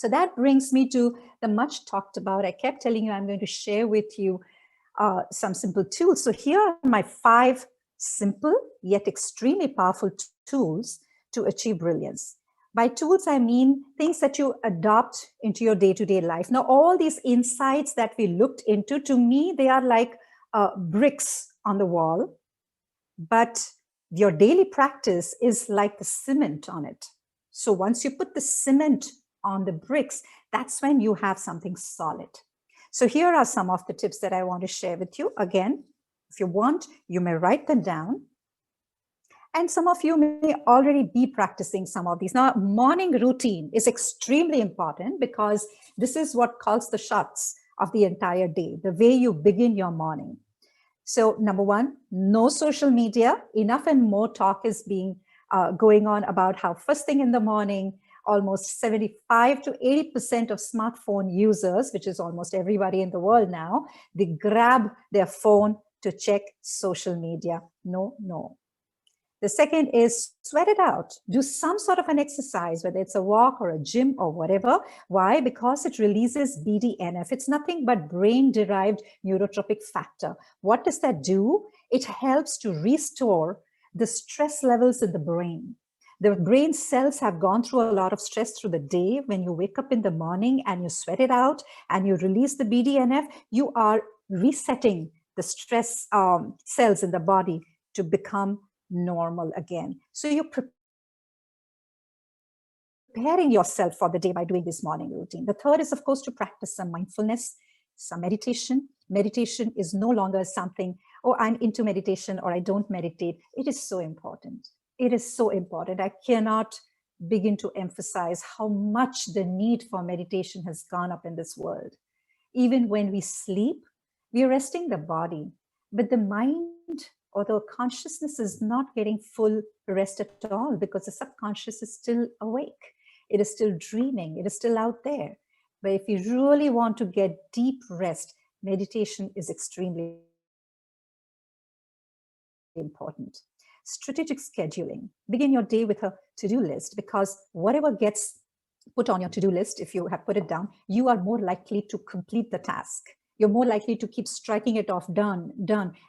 So that brings me to the much talked about. I kept telling you I'm going to share with you some simple tools. So here are my 5 simple yet extremely powerful tools to achieve brilliance. By tools, I mean things that you adopt into your day-to-day life. Now, all these insights that we looked into, to me, they are like bricks on the wall, but your daily practice is like the cement on it. So once you put the cement on the bricks, that's when you have something solid. So here are some of the tips that I want to share with you. Again, if you want, you may write them down. And some of you may already be practicing some of these. Now, morning routine is extremely important because this is what calls the shots of the entire day, the way you begin your morning. So number 1, no social media. Enough and more talk is being going on about how first thing in the morning, almost 75 to 80% of smartphone users, which is almost everybody in the world now, they grab their phone to check social media. No. The second is sweat it out. Do some sort of an exercise, whether it's a walk or a gym or whatever. Why? Because it releases BDNF. It's nothing but brain-derived neurotropic factor. What does that do? It helps to restore the stress levels in the brain. The brain cells have gone through a lot of stress through the day. When you wake up in the morning and you sweat it out and you release the BDNF, you are resetting the stress cells in the body to become normal again. So you're preparing yourself for the day by doing this morning routine. The third is, of course, to practice some mindfulness, some meditation. Meditation is no longer something, oh, I'm into meditation or I don't meditate. It is so important. It is so important. I cannot begin to emphasize how much the need for meditation has gone up in this world. Even when we sleep, we are resting the body, but the mind or the consciousness is not getting full rest at all because the subconscious is still awake. It is still dreaming. It is still out there. But if you really want to get deep rest, meditation is extremely important. Strategic scheduling. Begin your day with a to-do list, because whatever gets put on your to-do list, if you have put it down, you are more likely to complete the task. You're more likely to keep striking it off, done,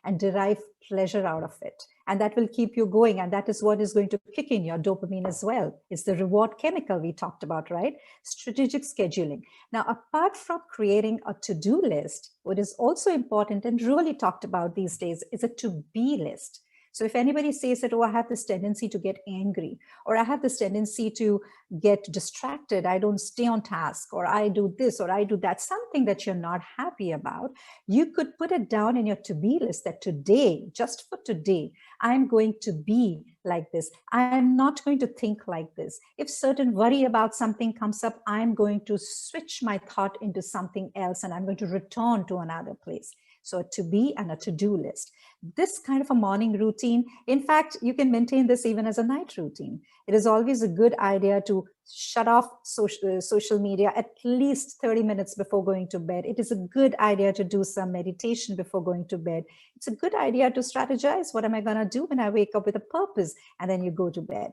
and derive pleasure out of it. And that will keep you going. And that is what is going to kick in your dopamine as well. It's the reward chemical we talked about, right? Strategic scheduling. Now, apart from creating a to-do list, what is also important and really talked about these days is a to-be list. So if anybody says that, oh, I have this tendency to get angry, or I have this tendency to get distracted, I don't stay on task, or I do this, or I do that, something that you're not happy about, you could put it down in your to-be list that today, just for today, I'm going to be like this. I'm not going to think like this. If certain worry about something comes up, I'm going to switch my thought into something else, and I'm going to return to another place. So a to-be and a to-do list. This kind of a morning routine, in fact, you can maintain this even as a night routine. It is always a good idea to shut off social media at least 30 minutes before going to bed. It is a good idea to do some meditation before going to bed. It's a good idea to strategize. What am I going to do when I wake up with a purpose? And then you go to bed.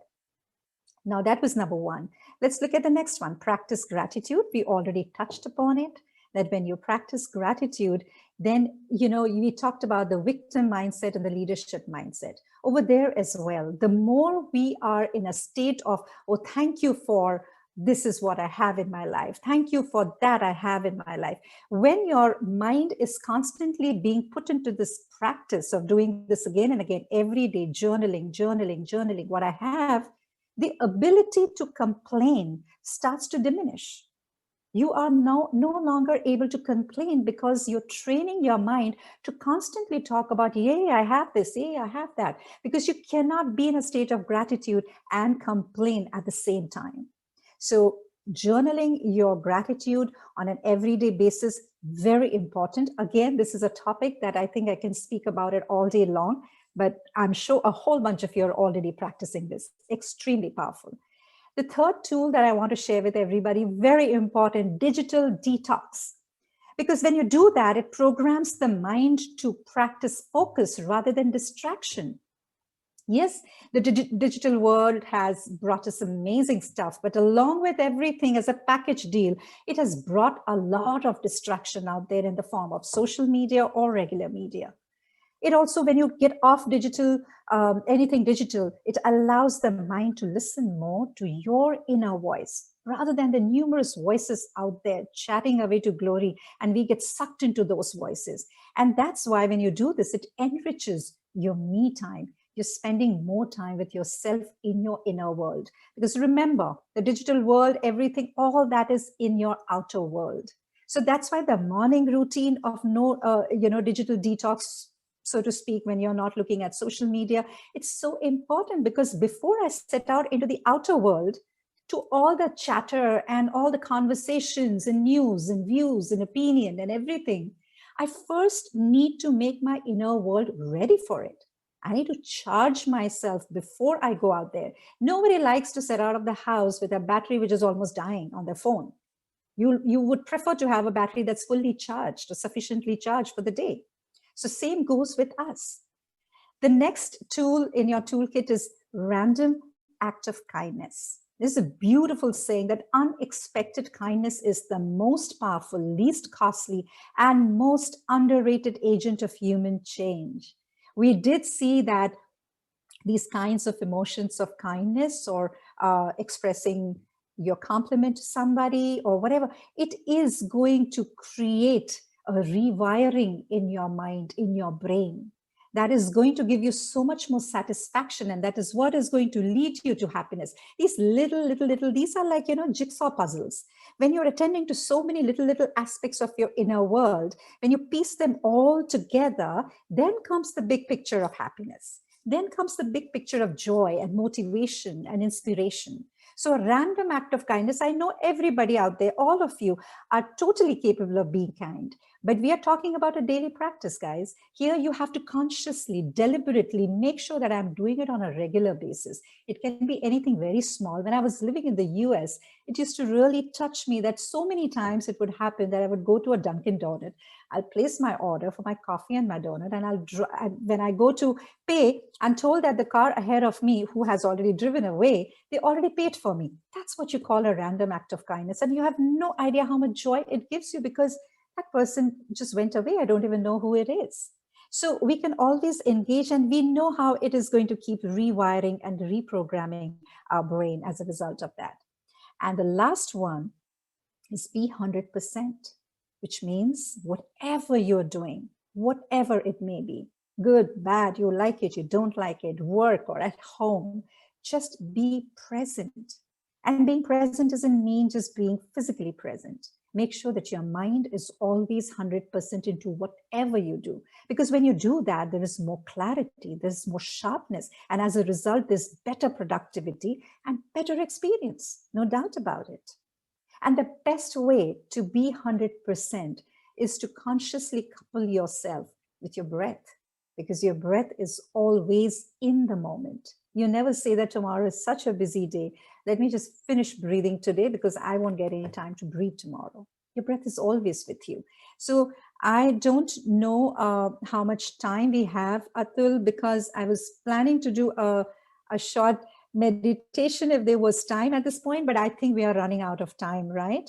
Now, that was number 1. Let's look at the next one. Practice gratitude. We already touched upon it, that when you practice gratitude, then, we talked about the victim mindset and the leadership mindset. Over there as well, the more we are in a state of, oh, thank you for this is what I have in my life. Thank you for that I have in my life. When your mind is constantly being put into this practice of doing this again and again, every day, journaling, what I have, the ability to complain starts to diminish. You are no longer able to complain because you're training your mind to constantly talk about, yay, I have this, yay, I have that, because you cannot be in a state of gratitude and complain at the same time. So journaling your gratitude on an everyday basis, very important. Again, this is a topic that I think I can speak about it all day long, but I'm sure a whole bunch of you are already practicing this. Extremely powerful. The third tool that I want to share with everybody, very important, digital detox. Because when you do that, it programs the mind to practice focus rather than distraction. Yes, the digital world has brought us amazing stuff, but along with everything as a package deal, it has brought a lot of distraction out there in the form of social media or regular media. It also, when you get off digital, anything digital, it allows the mind to listen more to your inner voice rather than the numerous voices out there chatting away to glory, and we get sucked into those voices. And that's why when you do this, it enriches your me time. You're spending more time with yourself in your inner world. Because remember, the digital world, everything, all that is in your outer world. So that's why the morning routine of no, digital detox, so to speak, when you're not looking at social media, it's so important, because before I set out into the outer world, to all the chatter and all the conversations and news and views and opinion and everything, I first need to make my inner world ready for it. I need to charge myself before I go out there. Nobody likes to set out of the house with a battery which is almost dying on their phone. You would prefer to have a battery that's fully charged or sufficiently charged for the day. So same goes with us. The next tool in your toolkit is random act of kindness. This is a beautiful saying that unexpected kindness is the most powerful, least costly, and most underrated agent of human change. We did see that these kinds of emotions of kindness, or expressing your compliment to somebody or whatever, it is going to create a rewiring in your mind, in your brain, that is going to give you so much more satisfaction, and that is what is going to lead you to happiness. These little, these are like, jigsaw puzzles. When you're attending to so many little aspects of your inner world, when you piece them all together, then comes the big picture of happiness. Then comes the big picture of joy and motivation and inspiration. So a random act of kindness, I know everybody out there, all of you are totally capable of being kind, but we are talking about a daily practice, guys. Here you have to consciously, deliberately make sure that I'm doing it on a regular basis. It can be anything very small. When I was living in the US, it used to really touch me that so many times it would happen that I would go to a Dunkin' Donut. I'll place my order for my coffee and my donut, and when I go to pay, I'm told that the car ahead of me, who has already driven away, they already paid for me. That's what you call a random act of kindness. And you have no idea how much joy it gives you, because that person just went away. I don't even know who it is. So we can always engage, and we know how it is going to keep rewiring and reprogramming our brain as a result of that. And the last one is be 100%, which means whatever you're doing, whatever it may be, good, bad, you like it, you don't like it, work or at home, just be present. And being present doesn't mean just being physically present. Make sure that your mind is always 100% into whatever you do. Because when you do that, there is more clarity, there's more sharpness. And as a result, there's better productivity and better experience, no doubt about it. And the best way to be 100% is to consciously couple yourself with your breath, because your breath is always in the moment. You never say that tomorrow is such a busy day. Let me just finish breathing today because I won't get any time to breathe tomorrow. Your breath is always with you. So I don't know how much time we have, Atul, because I was planning to do a short meditation if there was time at this point, but I think we are running out of time, right?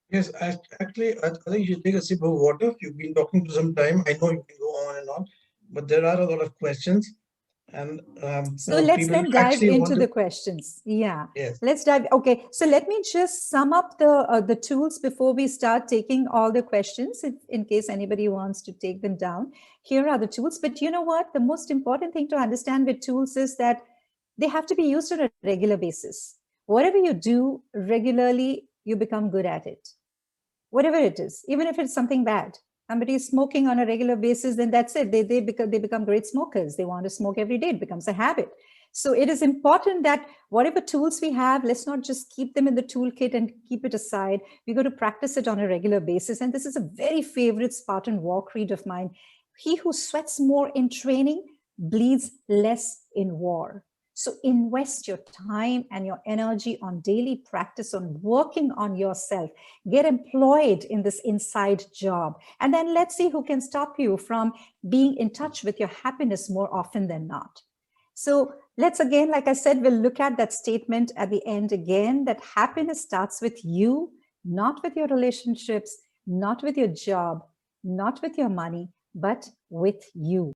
Yes, actually, I think you should take a sip of water. You've been talking for some time. I know you can go on and on, but there are a lot of questions, and So let's people then dive actually into want the to. questions. Yeah, Yes. let's dive. Okay, so let me just sum up the tools before we start taking all the questions, in case anybody wants to take them down. Here are the tools, but you know what? The most important thing to understand with tools is that they have to be used on a regular basis. Whatever you do regularly, you become good at it. Whatever it is, even if it's something bad. Somebody is smoking on a regular basis, then that's it. They become great smokers. They want to smoke every day. It becomes a habit. So it is important that whatever tools we have, let's not just keep them in the toolkit and keep it aside. We got to practice it on a regular basis. And this is a very favorite Spartan war creed of mine. He who sweats more in training bleeds less in war. So invest your time and your energy on daily practice, on working on yourself. Get employed in this inside job. And then let's see who can stop you from being in touch with your happiness more often than not. So let's again, like I said, we'll look at that statement at the end again, that happiness starts with you, not with your relationships, not with your job, not with your money, but with you.